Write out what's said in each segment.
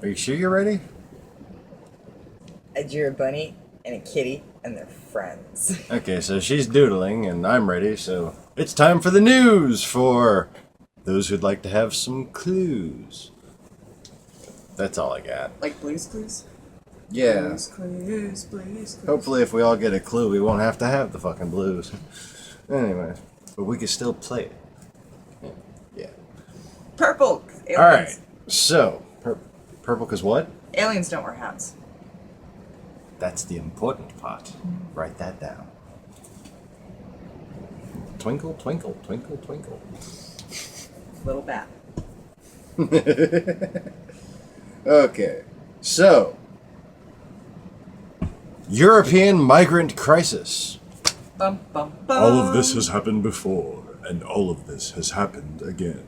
Are you sure you're ready? I drew a bunny and a kitty and their friends. Okay, so she's doodling and I'm ready, so it's time for the news for those who'd like to have some clues. That's all I got. Like Blue's Clues? Yeah. Blue's Clues, Blue's Clues. Hopefully, if we all get a clue, we won't have to have the fucking blues. Anyway, but we can still play it. Yeah. Purple! Aliens. Alright, so, purple because what? Aliens don't wear hats. That's the important part. Write that down. Twinkle, twinkle, twinkle, twinkle. Little bat. Okay, so European Migrant Crisis. Bum, bum, bum. All of this has happened before, and all of this has happened again.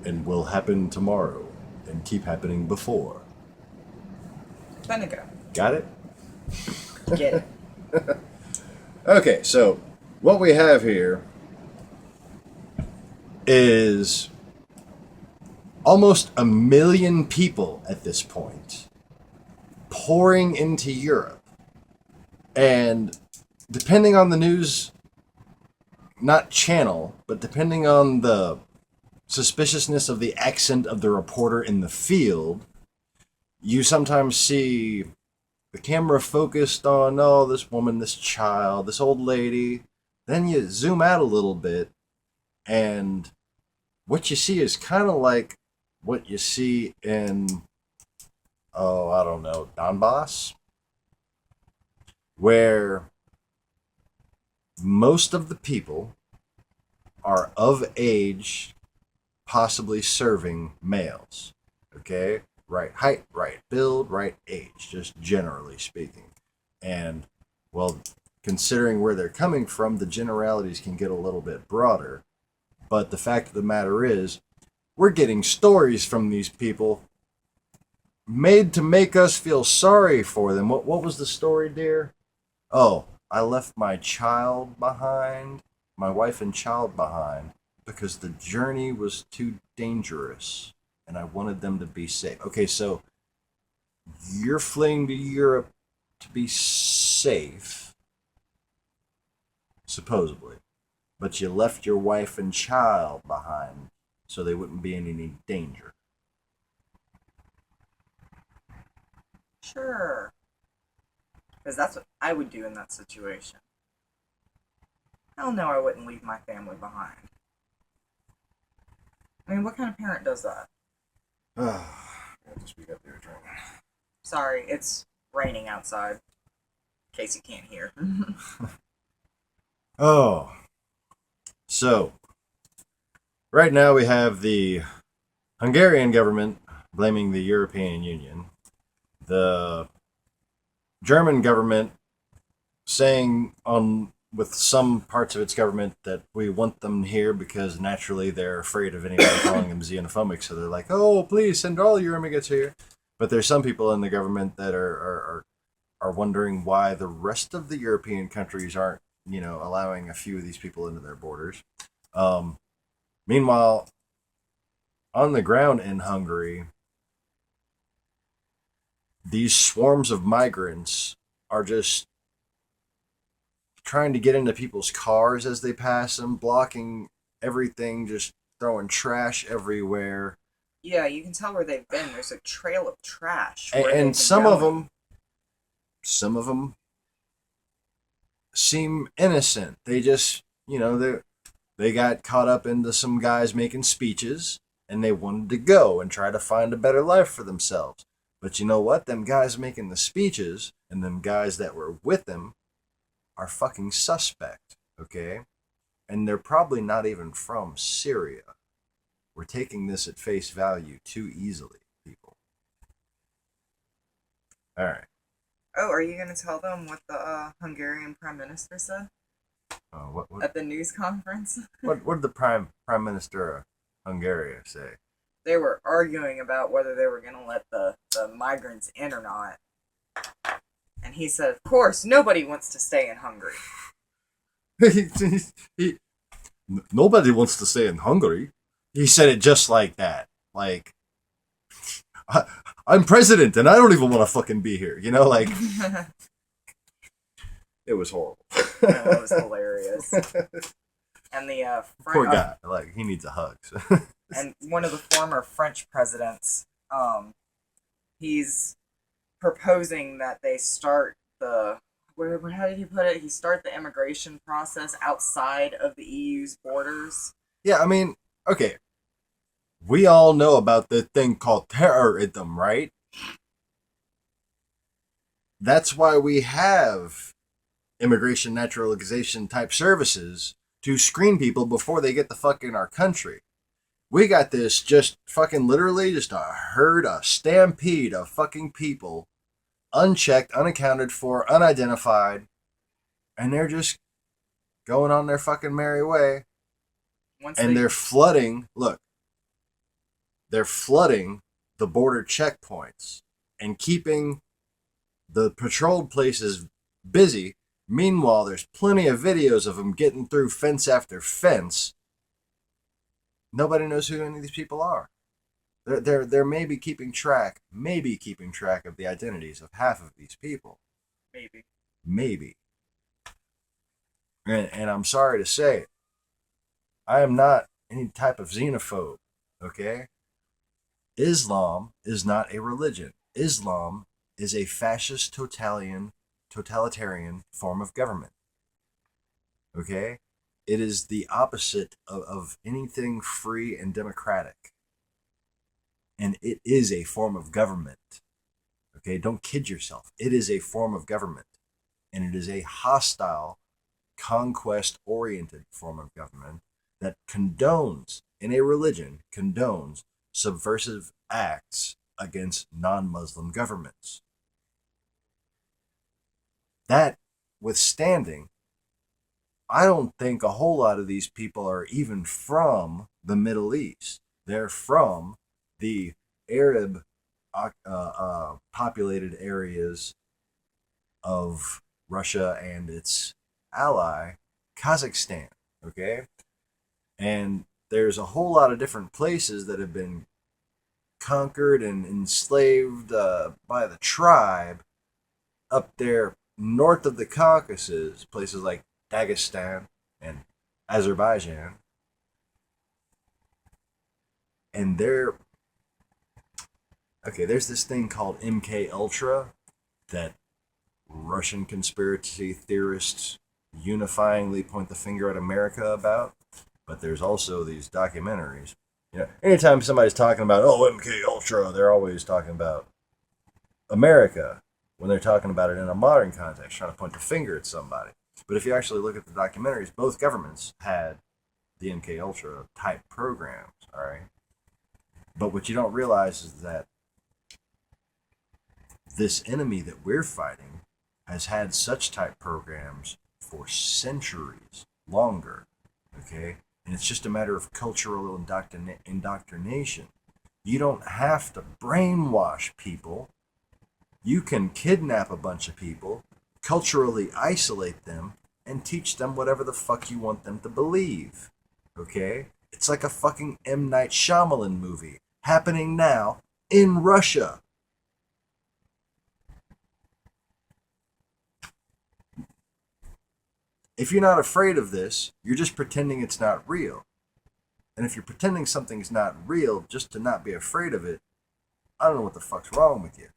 And will happen tomorrow, and keep happening before. Vinegar. Got it? Get it. Okay, so what we have here is almost 1 million people at this point pouring into Europe. And depending on the news, not channel, but depending on the suspiciousness of the accent of the reporter in the field, you sometimes see the camera focused on, oh, this woman, this child, this old lady. Then you zoom out a little bit, and what you see is kind of like what you see in, oh, I don't know, Donbass, where most of the people are of age, possibly serving males. Okay? Right height, right build, right age, just generally speaking. And, well, considering where they're coming from, the generalities can get a little bit broader. But the fact of the matter is, we're getting stories from these people made to make us feel sorry for them. What was the story, dear? Oh, I left my child behind, my wife and child behind, because the journey was too dangerous and I wanted them to be safe. Okay, so you're fleeing to Europe to be safe, supposedly, but you left your wife and child behind so they wouldn't be in any danger. Sure. Because that's what I would do in that situation. Hell no, I wouldn't leave my family behind. I mean, what kind of parent does that? I have to speak up there, Trent. Sorry, it's raining outside. In case you can't hear. Oh. So, right now we have the Hungarian government blaming the European Union. The German government saying with some parts of its government that we want them here because naturally they're afraid of anybody calling them xenophobic, so they're like, oh, please send all your immigrants here. But there's some people in the government that are wondering why the rest of the European countries aren't, allowing a few of these people into their borders. Meanwhile, on the ground in Hungary, these swarms of migrants are just trying to get into people's cars as they pass them, blocking everything, just throwing trash everywhere. Yeah, you can tell where they've been. There's a trail of trash. And some of them seem innocent. They just, they got caught up into some guys making speeches, and they wanted to go and try to find a better life for themselves. But you know what? Them guys making the speeches and them guys that were with them are fucking suspect, okay? And they're probably not even from Syria. We're taking this at face value too easily, people. All right. Oh, are you going to tell them what the Hungarian Prime Minister said? What At the news conference? what did the Prime Minister of Hungary say? They were arguing about whether they were going to let the migrants in or not. And he said, of course, nobody wants to stay in Hungary. Nobody wants to stay in Hungary. He said it just like that. Like, I'm president and I don't even want to fucking be here. You know, like, it was horrible. It was hilarious. And the Poor guy. Like, he needs a hug. So. And one of the former French presidents, he's proposing that they start the how did he put it? He start the immigration process outside of the EU's borders. Yeah, I mean, okay. We all know about the thing called terrorism, right? That's why we have immigration naturalization type services to screen people before they get the fuck in our country. We got this just fucking literally just a herd, a stampede of fucking people, unchecked, unaccounted for, unidentified, and they're just going on their fucking merry way. They're flooding, look, they're flooding the border checkpoints and keeping the patrolled places busy. Meanwhile, there's plenty of videos of them getting through fence after fence. Nobody knows who any of these people are. They're maybe keeping track of the identities of half of these people. Maybe. And I'm sorry to say it. I am not any type of xenophobe, okay? Islam is not a religion. Islam is a fascist totalitarian form of government. Okay? It is the opposite of anything free and democratic. And it is a form of government. Okay? Don't kid yourself. It is a form of government. And it is a hostile, conquest-oriented form of government that condones, in a religion, condones subversive acts against non-Muslim governments. That withstanding, I don't think a whole lot of these people are even from the Middle East. They're from the Arab populated areas of Russia and its ally, Kazakhstan, okay? And there's a whole lot of different places that have been conquered and enslaved by the tribe up there north of the Caucasus, places like Dagestan and Azerbaijan. And there's this thing called MK Ultra that Russian conspiracy theorists unifyingly point the finger at America about. But there's also these documentaries. You know, anytime somebody's talking about, MK Ultra, they're always talking about America when they're talking about it in a modern context, trying to point the finger at somebody. But if you actually look at the documentaries, both governments had the MK Ultra type programs, all right? But what you don't realize is that this enemy that we're fighting has had such type programs for centuries longer, okay? And it's just a matter of cultural indoctrination. You don't have to brainwash people. You can kidnap a bunch of people, culturally isolate them, and teach them whatever the fuck you want them to believe. Okay? It's like a fucking M. Night Shyamalan movie happening now in Russia. If you're not afraid of this, you're just pretending it's not real. And if you're pretending something's not real just to not be afraid of it, I don't know what the fuck's wrong with you.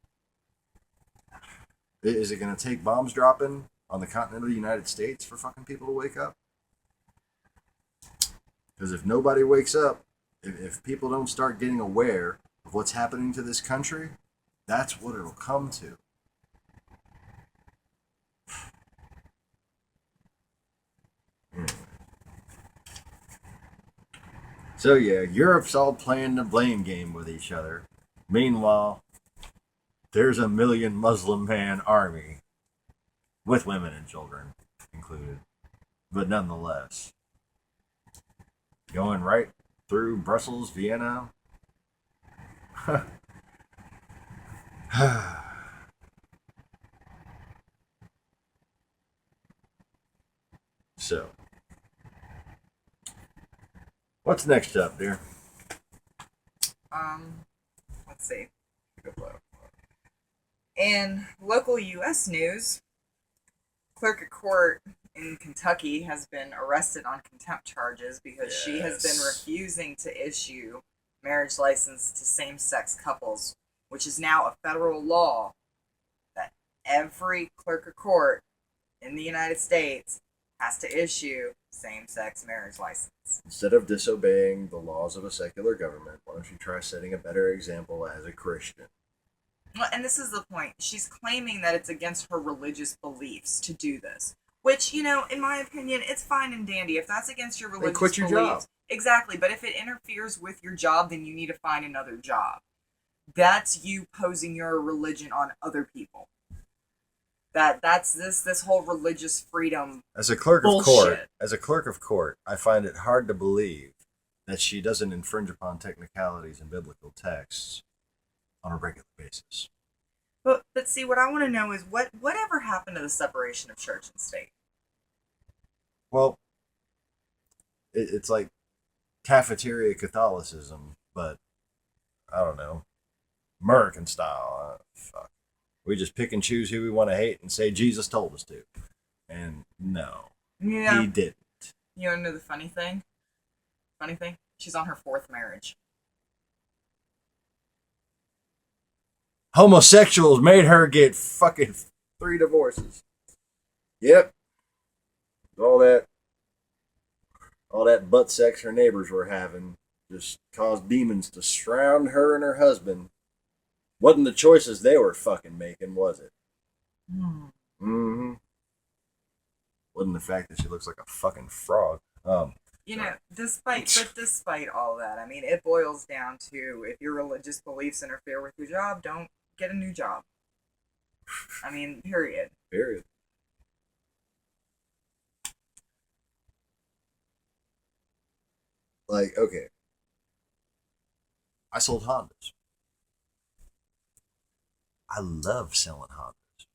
Is it going to take bombs dropping on the continent of the United States for fucking people to wake up? Because if nobody wakes up, if people don't start getting aware of what's happening to this country, that's what it'll come to. Anyway. So yeah, Europe's all playing the blame game with each other. Meanwhile, there's a million Muslim man army, with women and children included, but nonetheless, going right through Brussels, Vienna. So, what's next up, dear? let's see. In local U.S. news, Clerk at Court in Kentucky has been arrested on contempt charges because she has been refusing to issue marriage license to same-sex couples, which is now a federal law that every clerk of court in the United States has to issue same-sex marriage license. Instead of disobeying the laws of a secular government, why don't you try setting a better example as a Christian? Well, and this is the point. She's claiming that it's against her religious beliefs to do this. Which, you know, in my opinion, it's fine and dandy. If that's against your religious quit your beliefs. job. Exactly, but if it interferes with your job, then you need to find another job. That's you posing your religion on other people. That's this whole religious freedom. As a clerk bullshit. of court, I find it hard to believe that she doesn't infringe upon technicalities in biblical texts on a regular basis. But see, what I want to know is whatever happened to the separation of church and state? Well, it's like cafeteria Catholicism, but I don't know, American style. Fuck. We just pick and choose who we want to hate and say Jesus told us to. And no, Yeah. he didn't. You want to know the funny thing? Funny thing? She's on her 4th marriage. Homosexuals made her get fucking 3 divorces. Yep. All that butt sex her neighbors were having just caused demons to surround her and her husband. Wasn't the choices they were fucking making, was it? Mm-hmm. Wasn't the fact that she looks like a fucking frog. You know, despite all that, I mean, it boils down to if your religious beliefs interfere with your job, don't get a new job. I mean, period. Period. Like, okay. I sold Hondas. I love selling Hondas.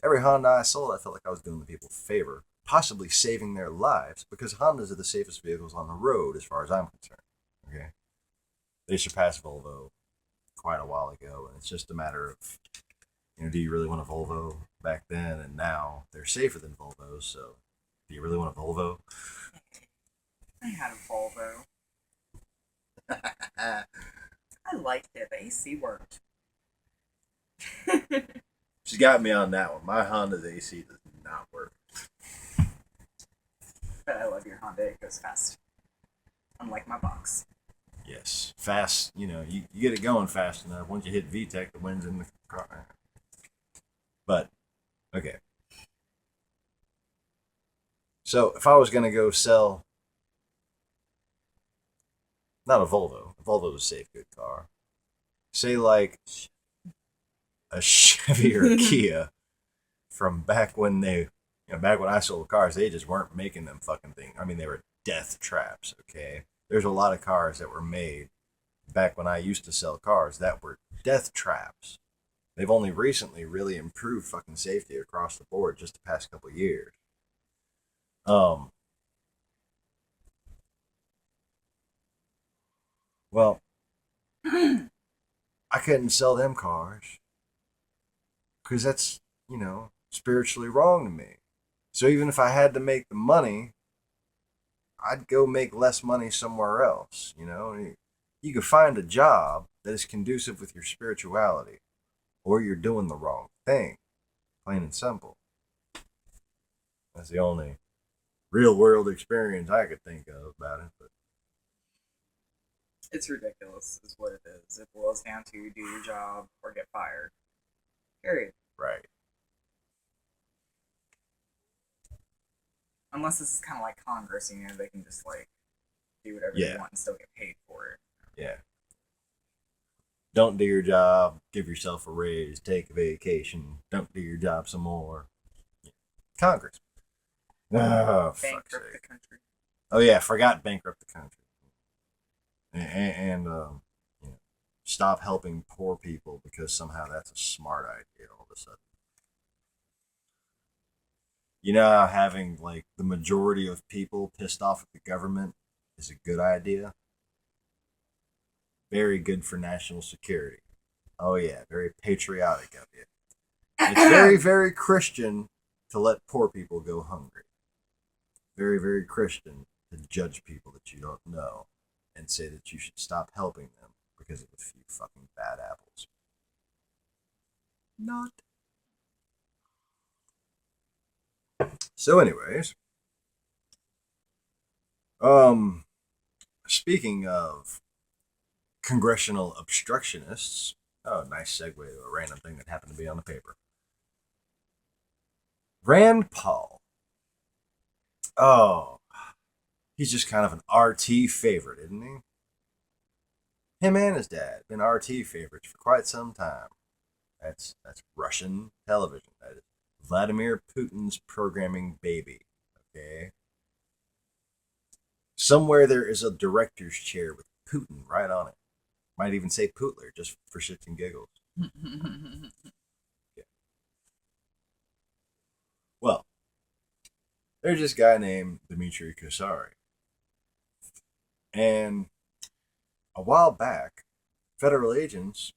Every Honda I sold, I felt like I was doing the people a favor, possibly saving their lives, because Hondas are the safest vehicles on the road as far as I'm concerned. Okay? They surpassed Volvo quite a while ago, and it's just a matter of, you know, do you really want a Volvo back then and now? They're safer than Volvos, so do you really want a Volvo? I had a Volvo. I liked it. The AC worked. She's got me on that one. My Honda's AC does not work. But I love your Honda. It goes fast. Unlike my box. Yes. Fast, you know, you get it going fast enough. Once you hit VTEC, the wind's in the car. But, okay. So, if I was going to go sell, not a Volvo's a safe, good car. Say, like, a Chevy or a Kia from back when back when I sold cars, they just weren't making them fucking things. I mean, they were death traps, okay? There's a lot of cars that were made back when I used to sell cars that were death traps. They've only recently really improved fucking safety across the board just the past couple of years. Well, I couldn't sell them cars because that's, you know, spiritually wrong to me. So even if I had to make the money, I'd go make less money somewhere else, you know? You could find a job that is conducive with your spirituality, or you're doing the wrong thing, plain and simple. That's the only real world experience I could think of about it. But it's ridiculous, is what it is. It boils down to do your job or get fired. Period. Right. Unless this is kind of like Congress, you know, they can just like do whatever they want and still get paid for it. Yeah. Don't do your job. Give yourself a raise. Take a vacation. Don't do your job some more. Congress. Oh, bankrupt the country. Oh yeah, forgot bankrupt the country. And you know, stop helping poor people because somehow that's a smart idea all of a sudden. You know how having like the majority of people pissed off at the government is a good idea? Very good for national security. Oh, yeah, very patriotic of you. It's very, very Christian to let poor people go hungry. Very, very Christian to judge people that you don't know and say that you should stop helping them because of a few fucking bad apples. Not. So, anyways, speaking of congressional obstructionists, oh, nice segue to a random thing that happened to be on the paper. Rand Paul. Oh, he's just kind of an RT favorite, isn't he? Him and his dad been RT favorites for quite some time. That's Russian television. That is Vladimir Putin's programming baby. Okay. Somewhere there is a director's chair with Putin right on it. Might even say Putler just for shits and giggles. Yeah. Well, there's this guy named Dmitry Kasari. And a while back, federal agents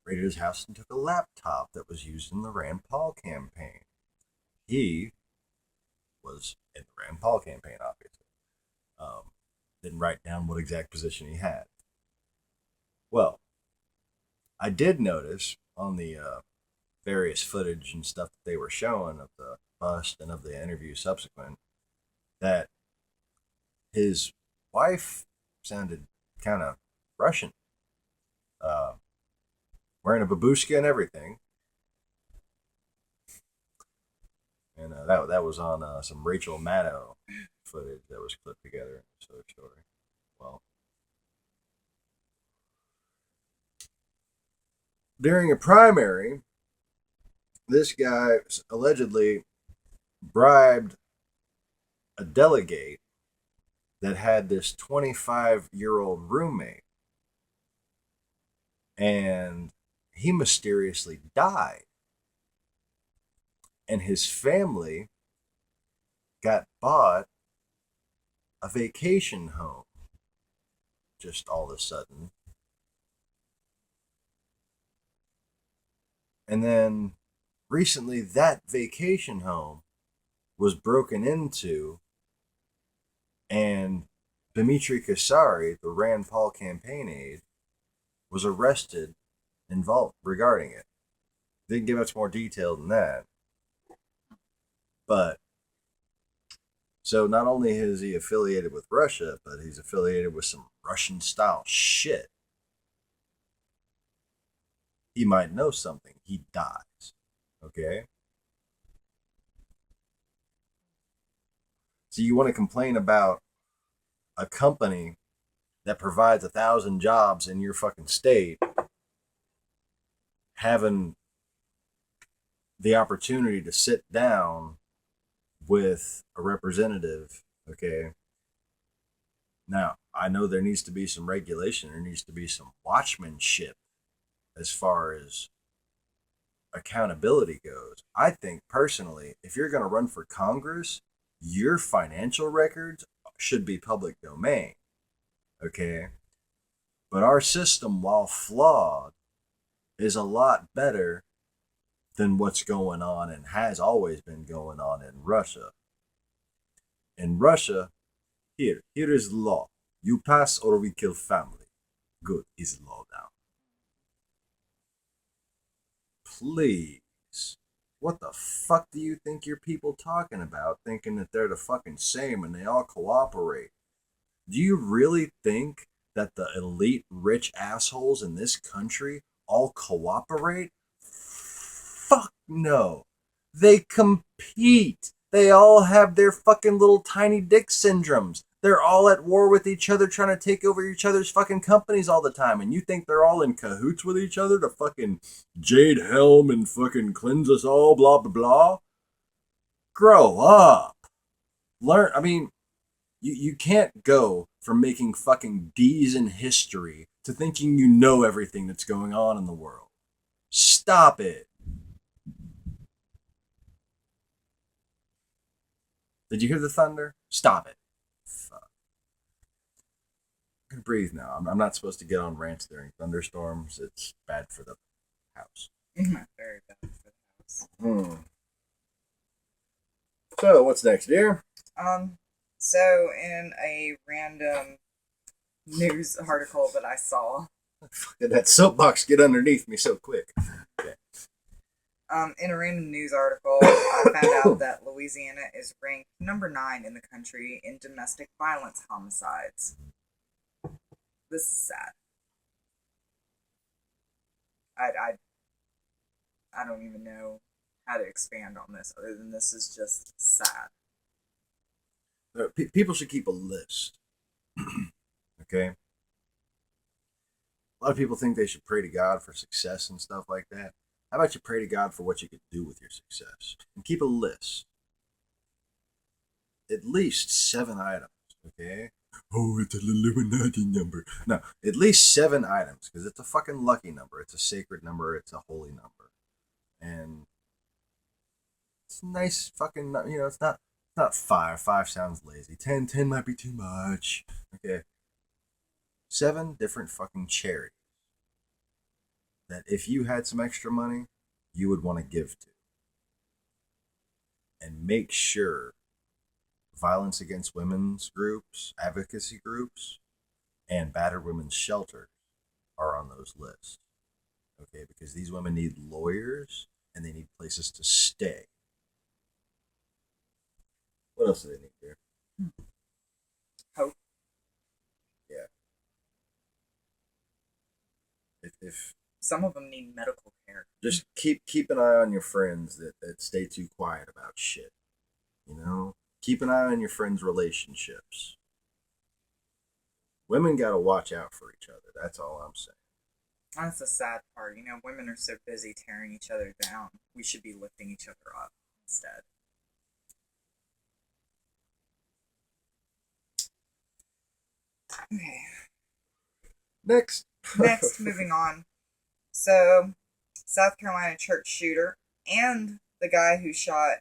raided his house and took a laptop that was used in the Rand Paul campaign. He was in the Rand Paul campaign, obviously. Didn't write down what exact position he had. Well, I did notice on the various footage and stuff that they were showing of the bust and of the interview subsequent that his wife sounded kind of Russian, wearing a babushka and everything. And that was on some Rachel Maddow footage that was clipped together in the story. Well, during a primary, this guy allegedly bribed a delegate that had this 25-year-old roommate. And he mysteriously died. And his family got bought a vacation home just all of a sudden. And then recently that vacation home was broken into, and Dmitry Kasari, the Rand Paul campaign aide, was arrested involved regarding it. Didn't give us more detail than that. But so not only is he affiliated with Russia, but he's affiliated with some Russian style shit. He might know something. He dies. Okay? So you want to complain about a company that provides 1,000 jobs in your fucking state having the opportunity to sit down with a representative, okay? Now, I know there needs to be some regulation. There needs to be some watchmanship as far as accountability goes. I think personally, if you're going to run for Congress, your financial records should be public domain, okay? But our system, while flawed, is a lot better than what's going on and has always been going on in Russia. In Russia, here is the law. You pass or we kill family. Good, is the law now. Please. What the fuck do you think your people talking about, thinking that they're the fucking same and they all cooperate? Do you really think that the elite rich assholes in this country all cooperate? Fuck no. They compete. They all have their fucking little tiny dick syndromes. They're all at war with each other, trying to take over each other's fucking companies all the time. And you think they're all in cahoots with each other to fucking Jade Helm and fucking cleanse us all, blah, blah, blah? Grow up. Learn. I mean, you can't go from making fucking D's in history to thinking you know everything that's going on in the world. Stop it. Did you hear the thunder? Stop it. Fuck. can breathe now. I'm not supposed to get on rants during thunderstorms. It's bad for the house. Very bad for the house. So, what's next, dear? So in a random news article that I saw, Did that soapbox get underneath me so quick? Okay. in a random news article, I found out that Louisiana is ranked number 9 in the country in domestic violence homicides. This is sad. I don't even know how to expand on this other than this is just sad. People should keep a list. Okay? A lot of people think they should pray to God for success and stuff like that. How about you pray to God for what you could do with your success? And keep a list. At least 7 items, okay? Oh, it's an Illuminati number. No, at least 7 items, because it's a fucking lucky number. It's a sacred number. It's a holy number. And it's a nice fucking, it's not 5. 5 sounds lazy. 10 might be too much. Okay. 7 different fucking charities that if you had some extra money, you would want to give to. And make sure violence against women's groups, advocacy groups, and battered women's shelters are on those lists. Okay, because these women need lawyers and they need places to stay. What else do they need here? Hope. Yeah. If Some of them need medical care. just keep an eye on your friends that stay too quiet about shit. You know? Keep an eye on your friends' relationships. Women gotta watch out for each other. That's all I'm saying. That's the sad part. Women are so busy tearing each other down. We should be lifting each other up instead. Okay. Next, Moving on. So, South Carolina church shooter and the guy who shot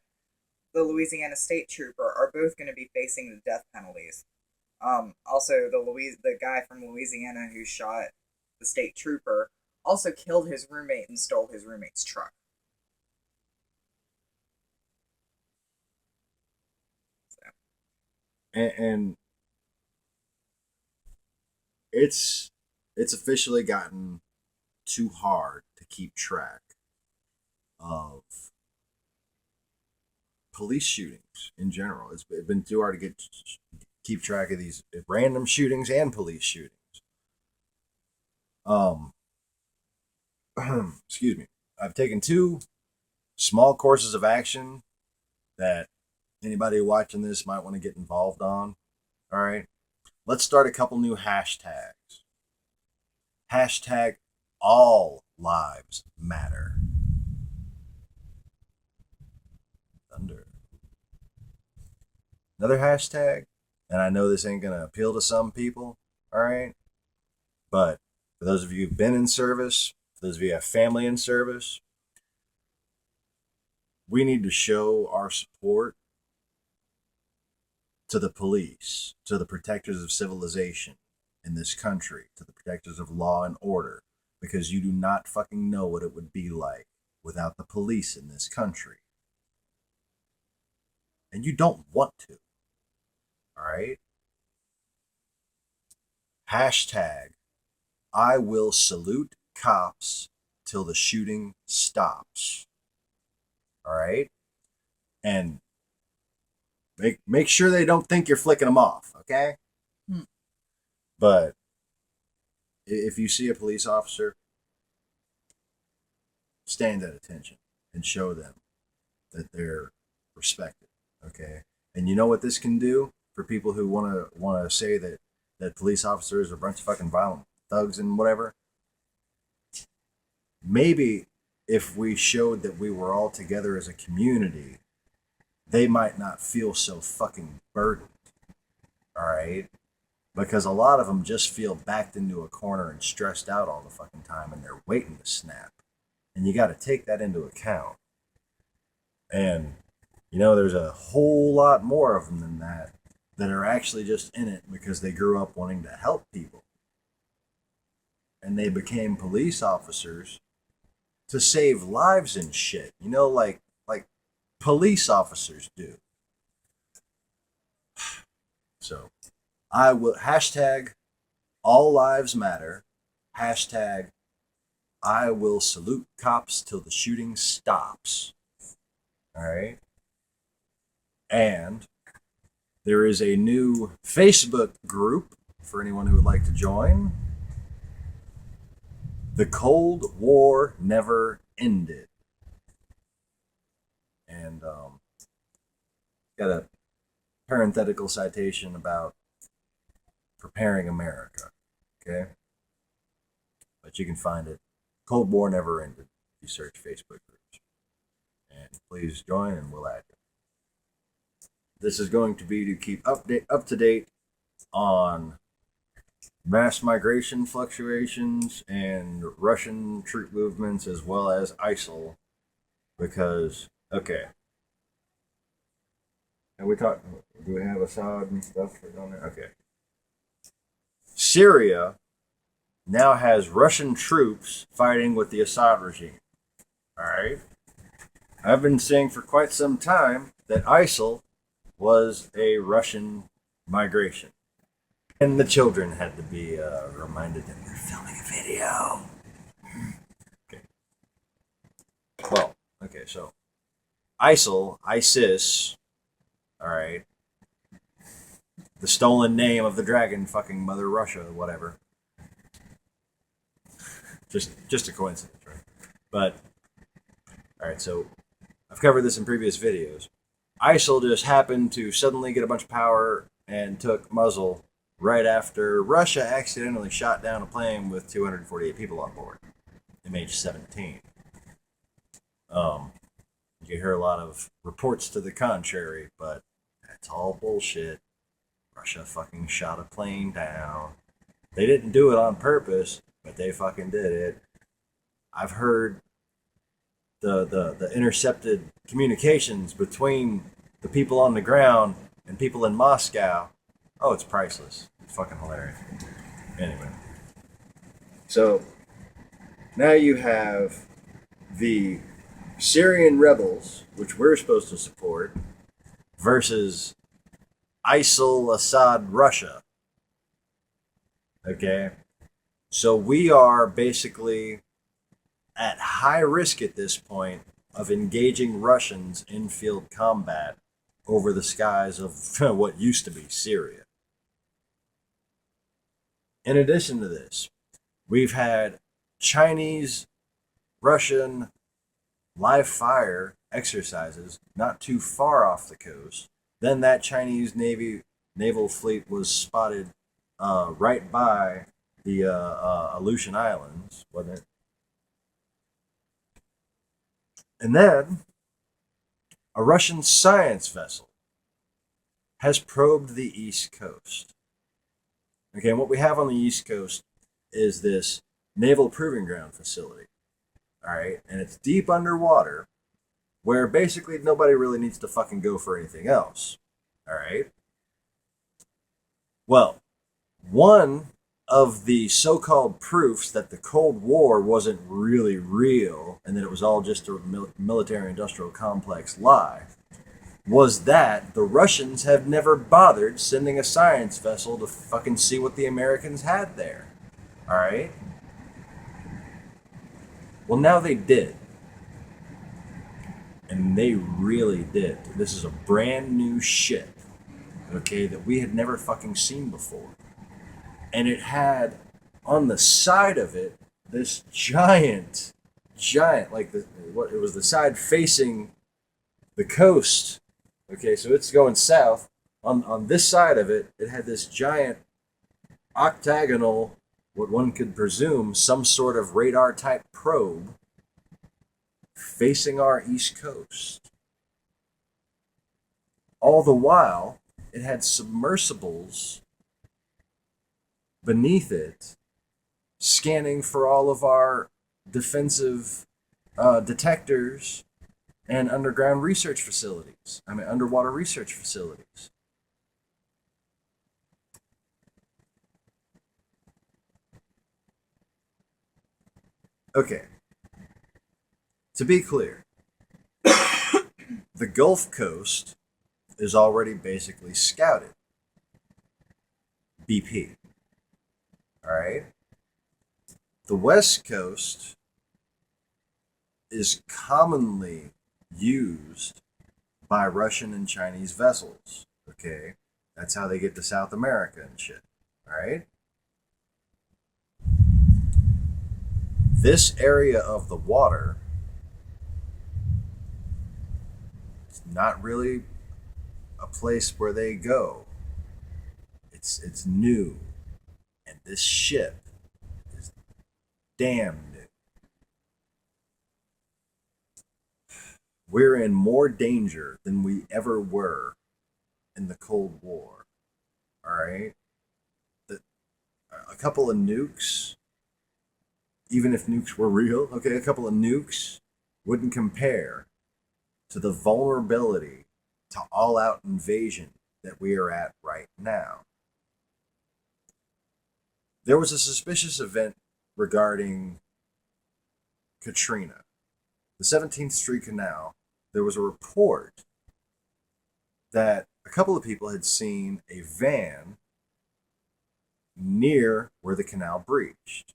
the Louisiana state trooper are both going to be facing the death penalties. Also, the guy from Louisiana who shot the state trooper also killed his roommate and stole his roommate's truck. So. and it's officially gotten too hard to keep track of police shootings in general. It's been too hard to keep track of these random shootings and police shootings. Excuse me. I've taken 2 small courses of action that anybody watching this might want to get involved on. All right. Let's start a couple new hashtags. Hashtag all lives matter. Thunder. Another hashtag, and I know this ain't going to appeal to some people, all right? But for those of you who've been in service, for those of you who have family in service, we need to show our support to the police, to the protectors of civilization in this country, to the protectors of law and order, because you do not fucking know what it would be like without the police in this country. And you don't want to. All right? Hashtag I will salute cops till the shooting stops. All right? And make sure they don't think you're flicking them off, okay? But if you see a police officer, stand at attention and show them that they're respected, okay? And you know what this can do for people who want to say that police officers are a bunch of fucking violent thugs and whatever? Maybe if we showed that we were all together as a community, they might not feel so fucking burdened, all right? Because a lot of them just feel backed into a corner and stressed out all the fucking time, and they're waiting to snap. And you got to take that into account. And, there's a whole lot more of them than that are actually just in it because they grew up wanting to help people. and they became police officers to save lives and shit. You know, like police officers do. So I will hashtag all lives matter. Hashtag I will salute cops till the shooting stops. All right. And there is a new Facebook group for anyone who would like to join. The Cold War never ended. And got a parenthetical citation about preparing America. Okay? But you can find it. Cold War never ended. You search Facebook groups. And please join and we'll add you. This is going to be to keep up to date on mass migration fluctuations and Russian troop movements as well as ISIL. Because, okay. And we talked, do we have Assad and stuff on there? Okay. Syria now has Russian troops fighting with the Assad regime. All right. I've been saying for quite some time that ISIL was a Russian migration. And the children had to be reminded that they're filming a video. Okay. Well, okay, so ISIL, ISIS, all right. The stolen name of the dragon, fucking Mother Russia, whatever. Just a coincidence, right? But, all right, so I've covered this in previous videos. ISIL just happened to suddenly get a bunch of power and took Mosul right after Russia accidentally shot down a plane with 248 people on board, MH17. You hear a lot of reports to the contrary, but that's all bullshit. Russia fucking shot a plane down. They didn't do it on purpose, but they fucking did it. I've heard the intercepted communications between the people on the ground and people in Moscow. Oh, it's priceless. It's fucking hilarious. Anyway. So, now you have the Syrian rebels, which we're supposed to support, versus ISIL, Assad, Russia. Okay? So we are basically at high risk at this point of engaging Russians in field combat over the skies of what used to be Syria. In addition to this, we've had Chinese, Russian live fire exercises not too far off the coast. Then that Chinese naval fleet was spotted right by the Aleutian Islands, wasn't it? And then a Russian science vessel has probed the East Coast. Okay, and what we have on the East Coast is this naval proving ground facility. All right, and it's deep underwater where basically nobody really needs to fucking go for anything else. All right. Well, one of the so-called proofs that the Cold War wasn't really real and that it was all just a military-industrial complex lie was that the Russians have never bothered sending a science vessel to fucking see what the Americans had there. All right? Well, now they did. And they really did. This is a brand new ship, okay, that we had never fucking seen before. And it had on the side of it this giant, like it was the side facing the coast. Okay, so it's going south. On this side of it, it had this giant octagonal, what one could presume, some sort of radar type probe facing our east coast. All the while, it had submersibles beneath it scanning for all of our defensive detectors and underwater research facilities. Okay. To be clear, the Gulf Coast is already basically scouted. BP. All right. The West Coast is commonly used by Russian and Chinese vessels. Okay. That's how they get to South America and shit. All right. This area of the water is not really a place where they go. It's new, and this ship is damn new. We're in more danger than we ever were in the Cold War. All right, a couple of nukes, even if nukes were real, okay, a couple of nukes wouldn't compare to the vulnerability to all-out invasion that we are at right now. There was a suspicious event regarding Katrina. The 17th Street Canal, there was a report that a couple of people had seen a van near where the canal breached.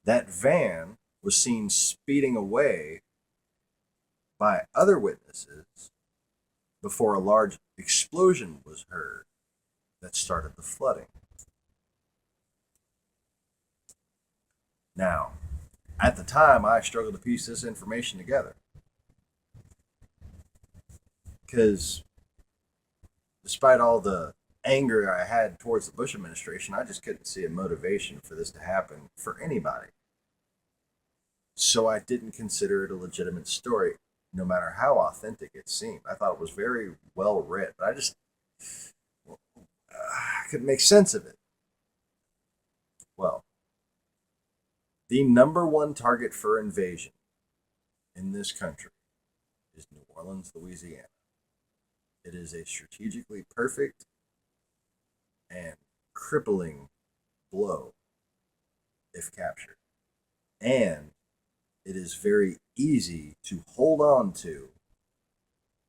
That van was seen speeding away by other witnesses before a large explosion was heard that started the flooding. Now, at the time, I struggled to piece this information together. Because despite all the anger I had towards the Bush administration, I just couldn't see a motivation for this to happen for anybody. So I didn't consider it a legitimate story, no matter how authentic it seemed. I thought it was very well written, but I couldn't make sense of it. Well, the number one target for invasion in this country is New Orleans, Louisiana. It is a strategically perfect and crippling blow if captured. And it is very easy to hold on to,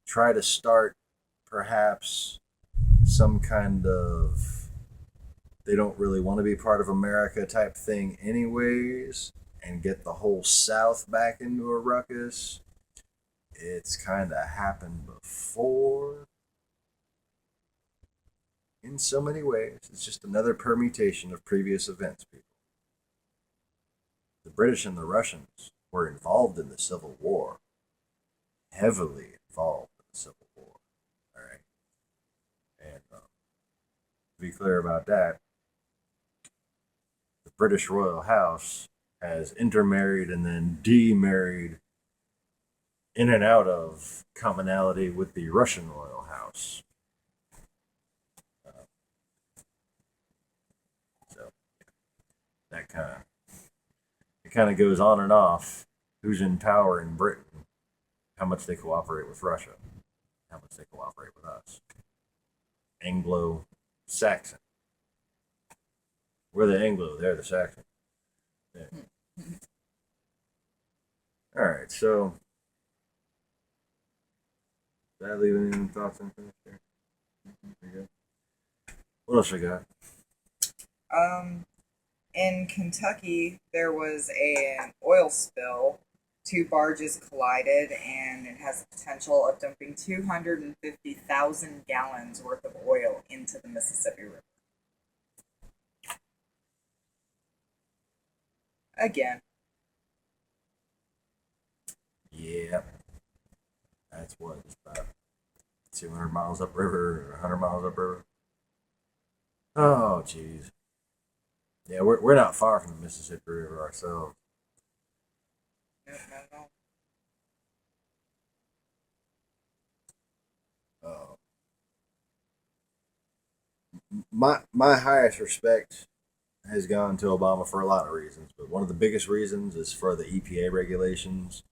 try to start perhaps some kind of they don't really want to be part of America type thing anyways, and get the whole South back into a ruckus. It's kind of happened before in so many ways. It's just another permutation of previous events, people. The British and the Russians were involved in the Civil War, heavily involved in the Civil War. All right, and to be clear about that, the British royal house has intermarried and then demarried in and out of commonality with the Russian royal house. So that kind of goes on and off. Who's in power in Britain? How much they cooperate with Russia? How much they cooperate with us? Anglo-Saxon. We're the Anglo, they're the Saxon. Yeah. All right, so did I leave any thoughts unfinished here? Good. What else we got? In Kentucky, there was an oil spill. Two barges collided, and it has the potential of dumping 250,000 gallons worth of oil into the Mississippi River. Again. Yeah. That's what, it's about 200 miles upriver or 100 miles upriver. Oh, jeez. Yeah, we're not far from the Mississippi River ourselves. No, not at all. My highest respect has gone to Obama for a lot of reasons, but one of the biggest reasons is for the EPA regulations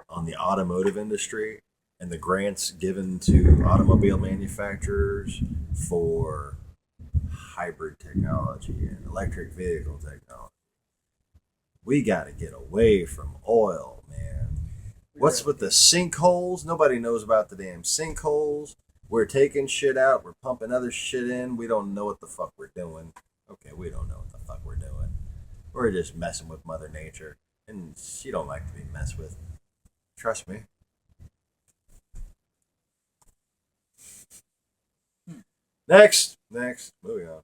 on the automotive industry and the grants given to automobile manufacturers for hybrid technology and electric vehicle technology. We got to get away from oil, man. What's with the sinkholes? Nobody knows about the damn sinkholes. We're taking shit out. We're pumping other shit in. We don't know what the fuck we're doing. Okay, we don't know what the fuck we're doing. We're just messing with Mother Nature. And she don't like to be messed with. Trust me. Next. Moving on.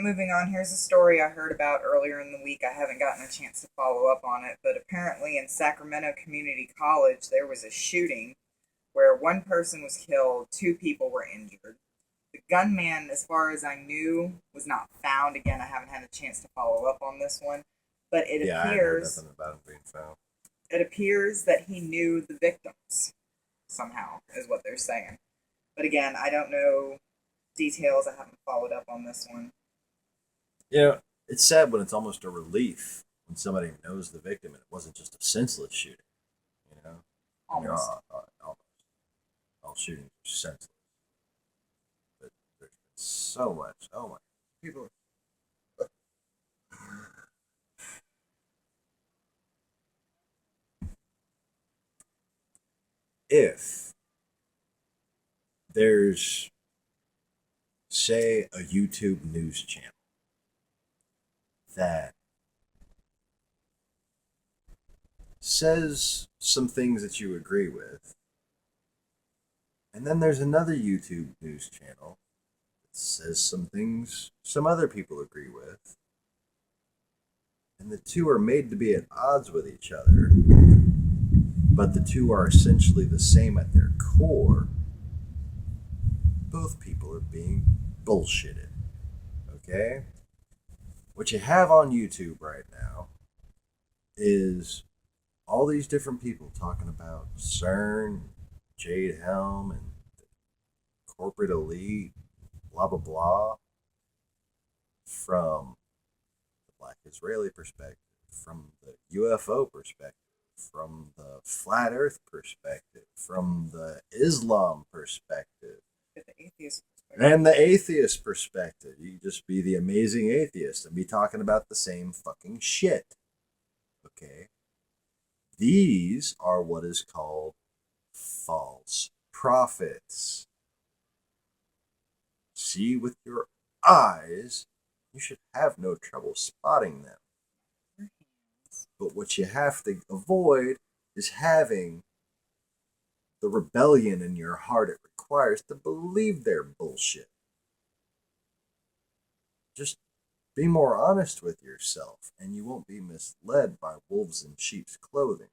Moving on, here's a story I heard about earlier in the week. I haven't gotten a chance to follow up on it, but apparently in Sacramento Community College there was a shooting where one person was killed, 2 people were injured. The gunman, as far as I knew, was not found. Again, I haven't had a chance to follow up on this one, but I heard nothing about him being found. It appears that he knew the victims somehow, is what they're saying. But again, I don't know details. I haven't followed up on this one. Yeah, it's sad when it's almost a relief when somebody knows the victim and it wasn't just a senseless shooting. You know, Almost. All shootings are senseless, but there's been so much. Oh my, people. If there's, say, a YouTube news channel that says some things that you agree with, and then there's another YouTube news channel that says some things some other people agree with, and the two are made to be at odds with each other, but the two are essentially the same at their core, both people are being bullshitted. Okay? What you have on YouTube right now is all these different people talking about CERN, Jade Helm, and the corporate elite, blah, blah, blah, from the Black Israeli perspective, from the UFO perspective, from the flat earth perspective, from the Islam perspective, and the atheist perspective. You just be the amazing atheist and be talking about the same fucking shit. Okay? These are what is called false prophets. See with your eyes, you should have no trouble spotting them. But what you have to avoid is having the rebellion in your heart it requires to believe their bullshit. Just be more honest with yourself, and you won't be misled by wolves in sheep's clothing.